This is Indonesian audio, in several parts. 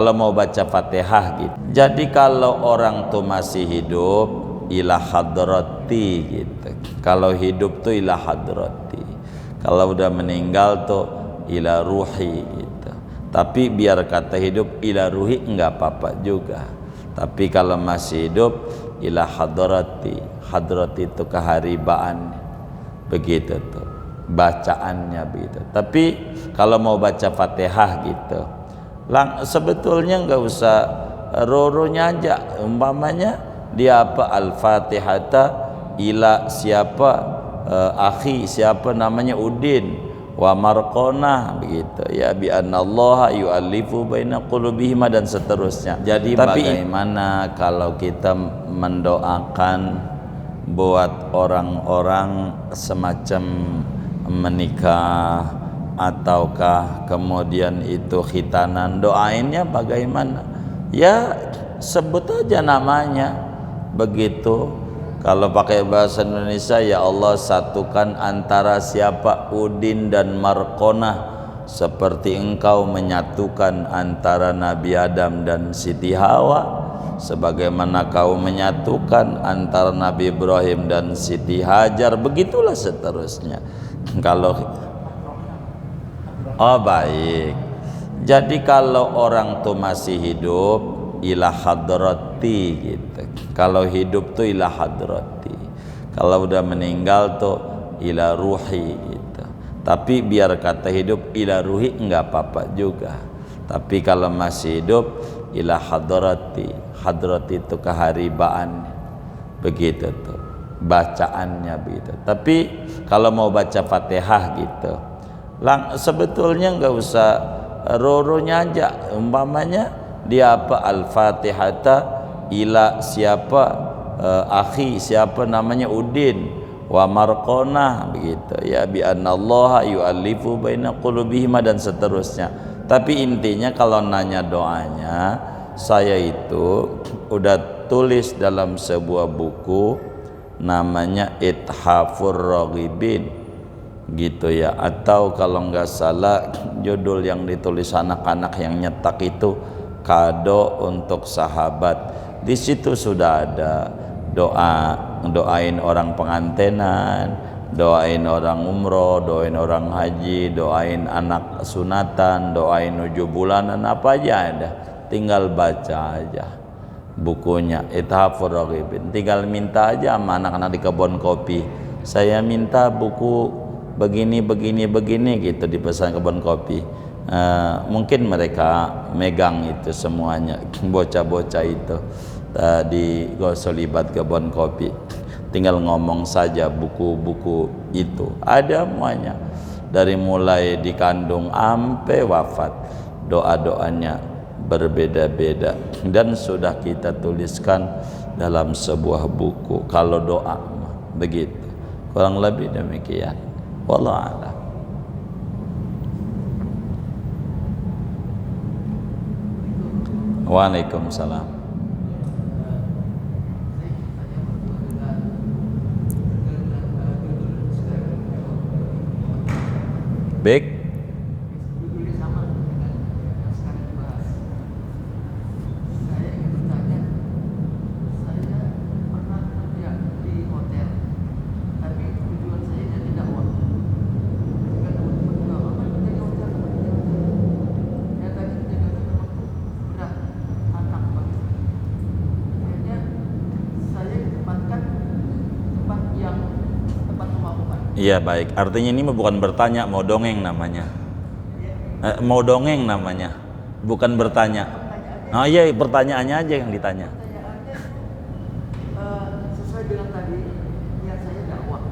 Kalau mau baca Fatihah gitu. Jadi kalau orang tuh masih hidup, ila hadrati gitu. Kalau hidup tuh ila hadrati. Kalau udah meninggal tuh ila ruhi gitu. Tapi biar kata hidup ila ruhi enggak apa-apa juga. Tapi kalau masih hidup ila hadrati. Hadrati itu keharibaan. Begitu tuh bacaannya begitu. Tapi kalau mau baca Fatihah gitu, sebetulnya nggak usah roronya aja, umpamanya dia apa al-fatihata ila siapa akhi siapa namanya Udin wa marqona begitu ya, bi annallaha yu'allifu baina qulubihim dan seterusnya. Jadi tapi bagaimana kalau kita mendoakan buat orang-orang semacam menikah ataukah kemudian itu khitanan, doainnya bagaimana? Ya sebut aja namanya begitu. Kalau pakai bahasa Indonesia, ya Allah satukan antara siapa Udin dan Marqonah seperti engkau menyatukan antara Nabi Adam dan Siti Hawa, sebagaimana kau menyatukan antara Nabi Ibrahim dan Siti Hajar, begitulah seterusnya. Kalau oh baik. Jadi kalau orang tuh masih hidup ila hadrati gitu. Kalau hidup tuh ila hadrati. Kalau udah meninggal tuh ila ruhi gitu. Tapi biar kata hidup ila ruhi enggak apa-apa juga. Tapi kalau masih hidup ila hadrati. Hadrati itu keharibaan. Begitu tuh bacaannya begitu. Tapi kalau mau baca Fatihah gitu, sebetulnya nggak usah roronya aja, umpamanya dia apa al-fatihata ila siapa akhi siapa namanya Udin wa marqonah begitu ya, bi annallaha yu'allifu baina qulubihim dan seterusnya. Tapi intinya kalau nanya doanya, saya itu udah tulis dalam sebuah buku namanya Ithafur Raghibin gitu ya, atau kalau nggak salah judul yang ditulis anak-anak yang nyetak itu kado untuk sahabat. Di situ sudah ada doain orang pengantenan, doain orang umroh, doain orang haji, doain anak sunatan, doain 7 bulanan, apa aja ada. Tinggal baca aja bukunya Ithafur Raghibin, tinggal minta aja sama anak-anak di kebun kopi, saya minta buku begini gitu, dipesan kebun kopi. Mungkin mereka megang itu semuanya, bocah-bocah itu di Gosolibat kebun kopi, tinggal ngomong saja buku-buku itu ada semuanya, dari mulai dikandung sampai wafat doa-doanya berbeda-beda dan sudah kita tuliskan dalam sebuah buku. Kalau doa begitu, kurang lebih demikian. Wallahu a'lam. Waalaikumsalam. Baik. Iya baik, artinya ini bukan bertanya, mau dongeng namanya. Mau dongeng namanya, bukan bertanya. Oh iya, pertanyaannya aja yang ditanya. Sesuai dengan tadi, niat saya dakwah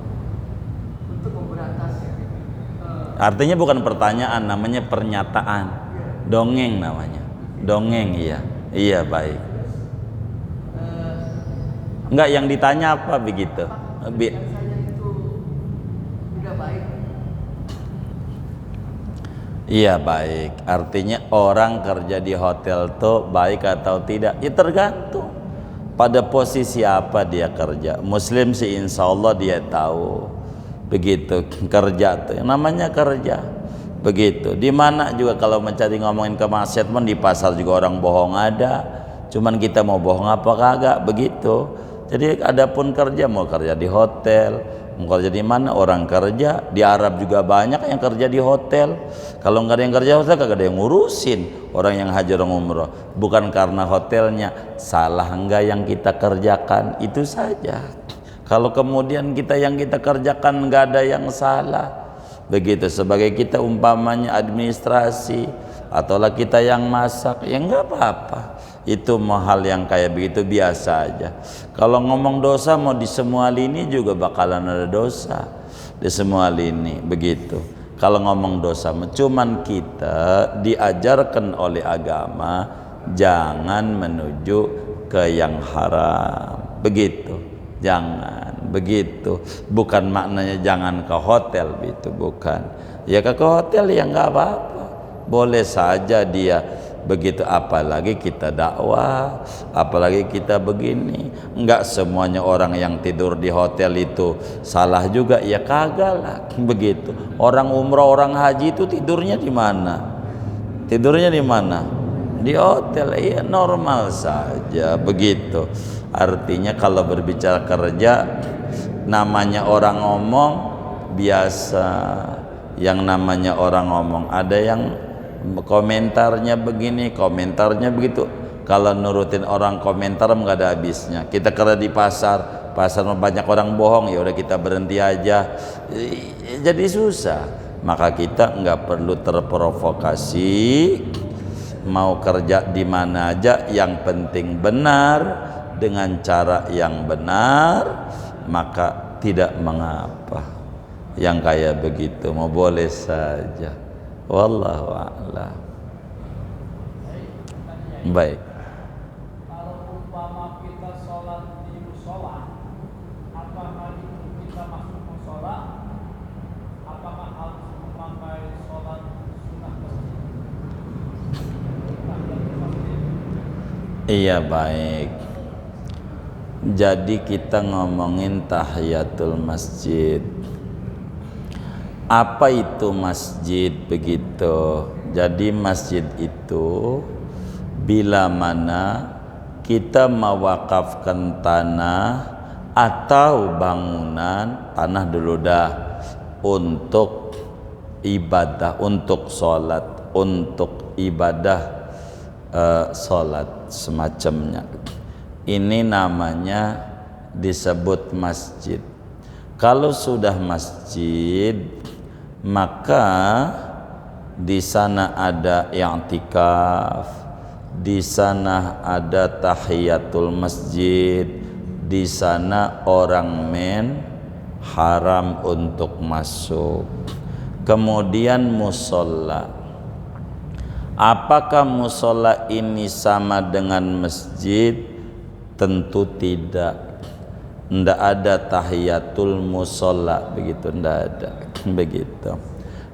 untuk memberantas. Artinya bukan pertanyaan, namanya pernyataan. Dongeng namanya. Dongeng, iya. Iya baik. Enggak, yang ditanya apa begitu? Iya baik, artinya orang kerja di hotel tuh baik atau tidak? Ya tergantung pada posisi apa dia kerja. Muslim sih insya Allah dia tahu begitu kerja tuh, yang namanya kerja. Begitu. Di mana juga kalau mencari ngomongin kemaksiatan, di pasar juga orang bohong ada. Cuman kita mau bohong apa kagak, begitu. Jadi adapun kerja, mau kerja di hotel, mau kerja di mana, orang kerja di Arab juga banyak yang kerja di hotel. Kalau nggak ada yang kerja hotel, kagak ada yang ngurusin orang yang haji orang umroh. Bukan karena hotelnya salah enggak yang kita kerjakan, itu saja. Kalau kemudian yang kita kerjakan nggak ada yang salah, begitu. Sebagai kita umpamanya administrasi ataulah kita yang masak, ya nggak apa-apa. Itu hal yang kayak begitu biasa aja. Kalau ngomong dosa mau di semua lini juga bakalan ada dosa di semua lini, begitu. Kalau ngomong dosa, cuman kita diajarkan oleh agama jangan menuju ke yang haram, begitu. Jangan begitu. Bukan maknanya jangan ke hotel, itu bukan. Ya ke hotel ya nggak apa-apa, boleh saja dia begitu. Apalagi kita dakwah, apalagi kita begini. Enggak semuanya orang yang tidur di hotel itu salah juga, ya kagak lah, begitu. Orang umroh, orang haji itu tidurnya di mana? Tidurnya di mana? Di hotel, ya normal saja, begitu. Artinya kalau berbicara kerja, namanya orang ngomong biasa. Yang namanya orang ngomong, ada yang komentarnya begini, komentarnya begitu. Kalau nurutin orang komentar nggak ada habisnya. Kita kerja di pasar banyak orang bohong, ya udah kita berhenti aja. Jadi susah. Maka kita nggak perlu terprovokasi. Mau kerja di mana aja, yang penting benar dengan cara yang benar, maka tidak mengapa. Yang kayak begitu mau boleh saja. Wallahu a'lam. Baik. Kalau umpama kita sholat di musola, apakah itu kita masuk musola? Apakah harus memakai sholat sunnah masjid? Iya, baik. Jadi kita ngomongin tahiyatul masjid. Apa itu masjid, begitu? Jadi masjid itu bila mana kita mewakafkan tanah atau bangunan, tanah dulu dah, untuk ibadah, untuk sholat, untuk ibadah sholat semacamnya. Ini namanya disebut masjid. Kalau sudah masjid, maka di sana ada i'tikaf, di sana ada tahiyatul masjid, di sana orang haram untuk masuk. Kemudian musola. Apakah musola ini sama dengan masjid? Tentu tidak. Tidak ada tahiyatul musola, begitu, tidak ada, begitu.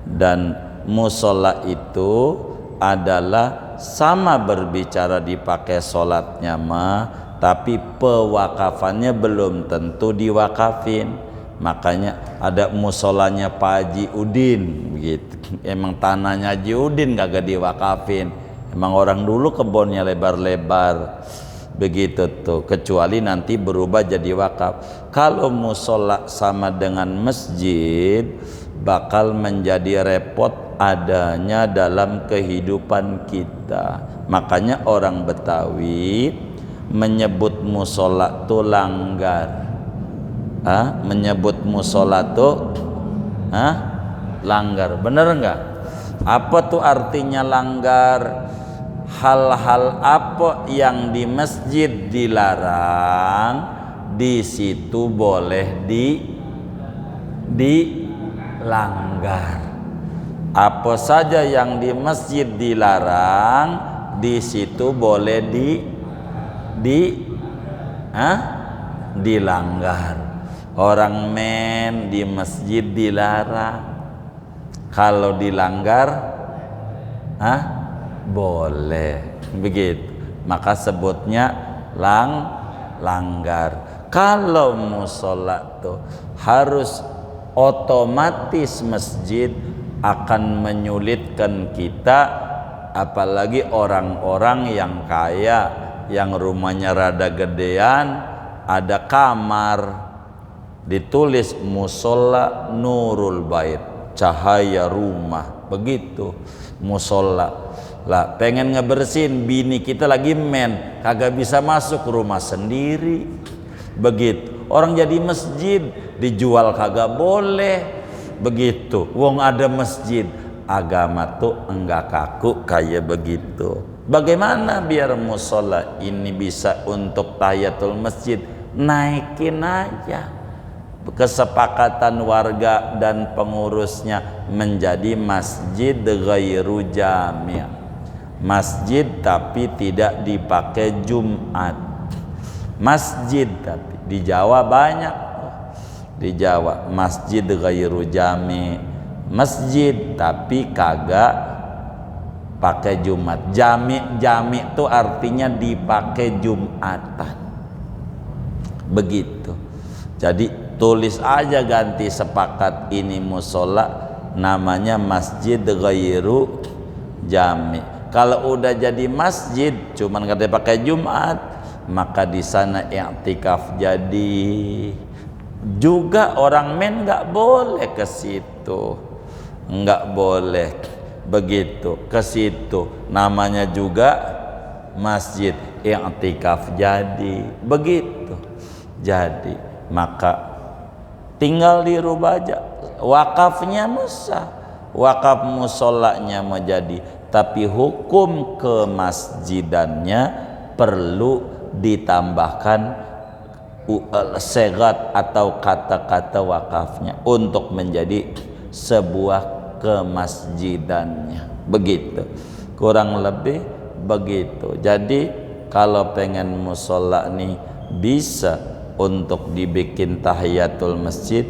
Dan musola itu adalah sama berbicara dipakai sholatnya mah, tapi pewakafannya belum tentu diwakafin. Makanya ada musolanya Pak Haji Udin, begitu. Emang tanahnya Haji Udin kagak diwakafin. Emang orang dulu kebunnya lebar-lebar, begitu tuh, kecuali nanti berubah jadi wakaf. Kalau musola sama dengan masjid, bakal menjadi repot adanya dalam kehidupan kita. Makanya orang Betawi menyebut musola tuh langgar. Menyebut musola tuh langgar. Bener enggak? Apa tuh artinya langgar? Hal-hal apa yang di masjid dilarang, di situ boleh dilanggar. Apa saja yang di masjid dilarang, di situ boleh dilanggar. Orang di masjid dilarang, kalau dilanggar boleh, begitu. Maka sebutnya langgar. Kalau musola tuh harus otomatis masjid, akan menyulitkan kita, apalagi orang-orang yang kaya, yang rumahnya rada gedean, ada kamar ditulis musola nurul bait, cahaya rumah, begitu musola. Lah pengen ngebersihin, bini kita lagi men, kagak bisa masuk rumah sendiri, begitu. Orang jadi masjid dijual kagak boleh, begitu. Wong ada masjid, agama tuh enggak kaku kayak begitu. Bagaimana biar musola ini bisa untuk tahiyatul masjid? Naikin aja, kesepakatan warga dan pengurusnya menjadi masjid ghairu jami', masjid tapi tidak dipakai Jumat. Masjid tapi di Jawa banyak, di Jawa masjid ghairu jami', masjid tapi kagak pakai Jumat. Jami' itu artinya dipakai Jumatan, begitu. Jadi tulis aja, ganti sepakat ini musola namanya masjid ghairu jami'. Kalau udah jadi masjid cuman katanya pakai Jumat, maka di sana i'tikaf jadi. Juga orang men nggak boleh ke situ, nggak boleh begitu ke situ. Namanya juga masjid, i'tikaf jadi begitu. Jadi maka tinggal dirubah aja, wakafnya sah, wakaf musolanya mau jadi, tapi hukum kemasjidannya perlu ditambahkan segat atau kata-kata wakafnya untuk menjadi sebuah kemasjidannya, begitu, kurang lebih begitu. Jadi kalau pengen musola nih bisa untuk dibikin tahiyatul masjid,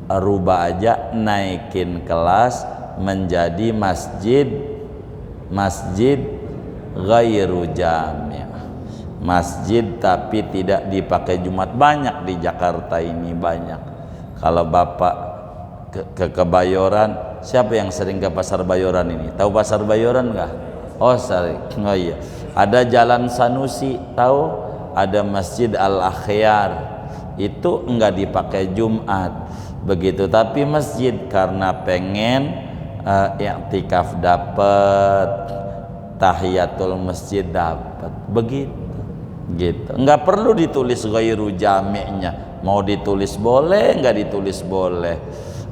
rubah aja, naikin kelas menjadi masjid ghairu jami', masjid tapi tidak dipakai Jumat. Banyak di Jakarta ini, banyak. Kalau Bapak ke Kebayoran, siapa yang sering ke pasar Bayoran ini? Tahu pasar Bayoran enggak? Oh sering. Oh iya, ada Jalan Sanusi, tahu? Ada Masjid Al-Akhyar, itu enggak dipakai Jumat, begitu. Tapi masjid karena pengen i'tikaf dapat, tahiyatul masjid dapat, begitu, gitu. Enggak perlu ditulis ghairu jami'nya, mau ditulis boleh, enggak ditulis boleh.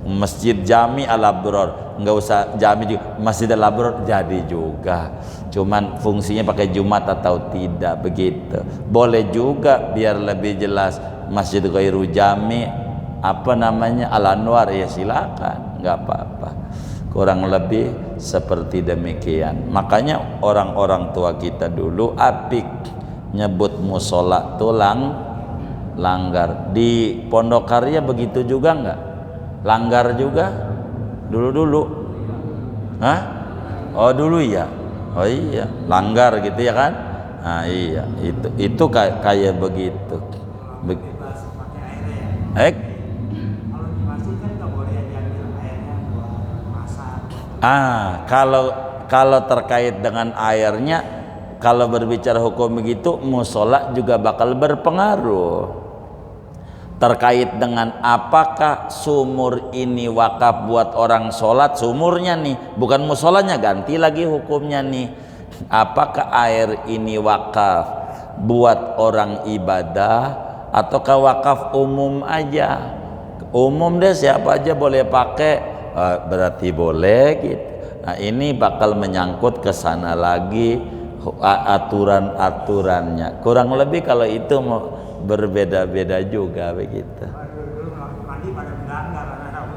Masjid Jami Al-Abrar, enggak usah Jami juga, Masjid Al-Abrar jadi juga, cuman fungsinya pakai Jumat atau tidak, begitu. Boleh juga biar lebih jelas masjid ghairu jami', apa namanya, Al-Anwar, ya silakan, enggak apa-apa. Kurang lebih seperti demikian. Makanya orang-orang tua kita dulu apik nyebut musola tuh langgar. Di Pondok Karya begitu juga enggak? Langgar juga dulu-dulu. Hah? Oh dulu ya. Oh iya, langgar gitu ya kan? Nah iya, itu kayak begitu. Kalau terkait dengan airnya, kalau berbicara hukum begitu, musola juga bakal berpengaruh. Terkait dengan apakah sumur ini wakaf buat orang sholat, sumurnya nih, bukan musolanya, ganti lagi hukumnya nih. Apakah air ini wakaf buat orang ibadah ataukah wakaf umum aja? Umum deh, siapa aja boleh pakai, berarti boleh gitu. Nah ini bakal menyangkut ke sana lagi aturan-aturannya. Kurang lebih kalau itu mau berbeda-beda juga begitu.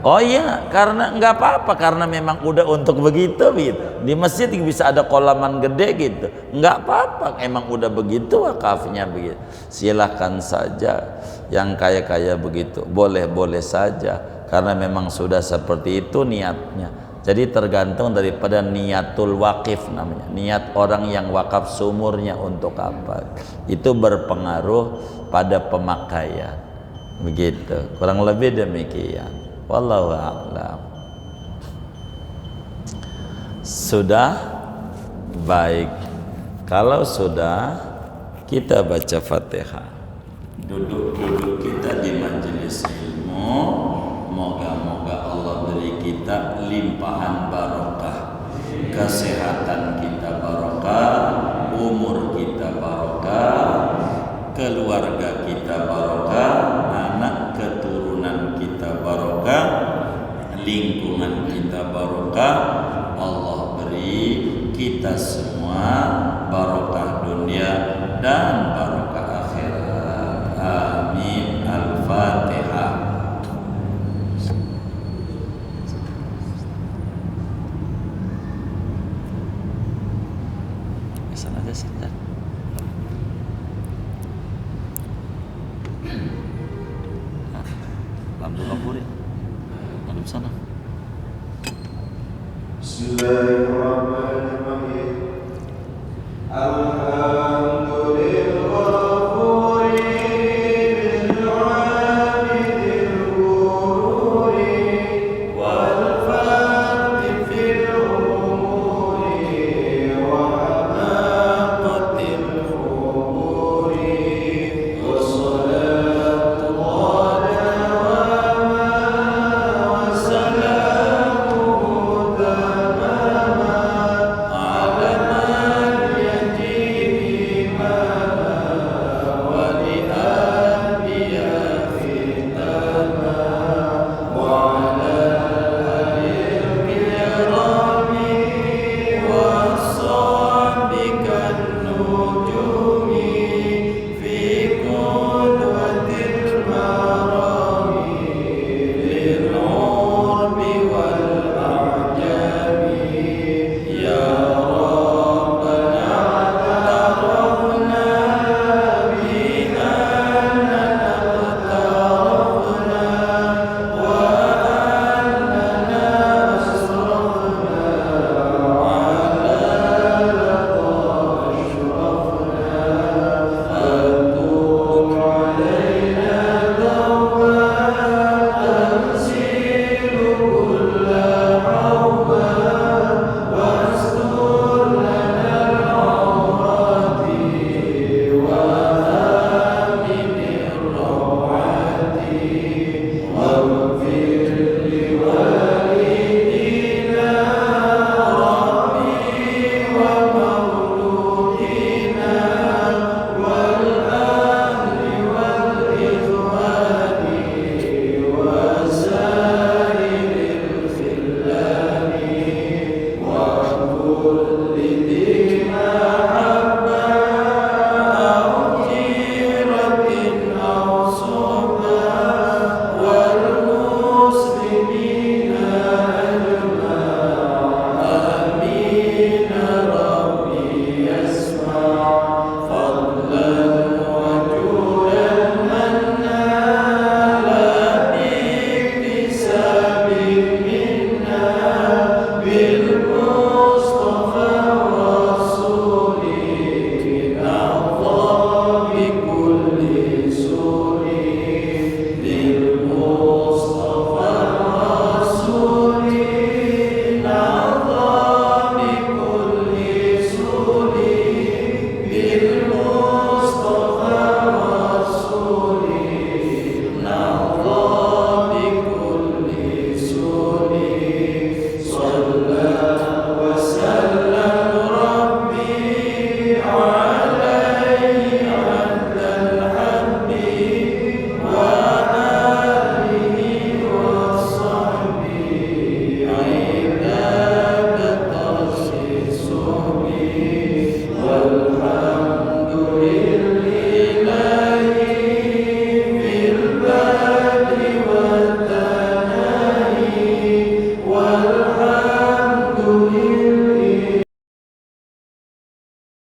Oh iya, karena nggak apa-apa, karena memang udah untuk begitu gitu. Di masjid bisa ada kolaman gede gitu, nggak apa-apa, emang udah begitu wakafnya begitu. Silahkan saja yang kaya-kaya begitu, boleh-boleh saja, karena memang sudah seperti itu niatnya. Jadi tergantung daripada niatul wakif namanya, niat orang yang wakaf sumurnya untuk apa, itu berpengaruh pada pemakaian, begitu. Kurang lebih demikian. Wallahu a'lam. Sudah? Baik. Kalau sudah, kita baca Fatihah. Duduk-duduk kita di majelis ilmu, moga-moga Allah beri kita limpahan barokah, kesehatan kita barokah, umur kita barokah, keluarga kita barokah, anak keturunan kita barokah, lingkungan kita barokah. Allah beri kita semua barokah dunia dan barokah akhirat. Amin. Al-Fatihah. Sana aja sebentar. Lampu kapurin. Ada di sana. Bismillahirrahmanirrahim.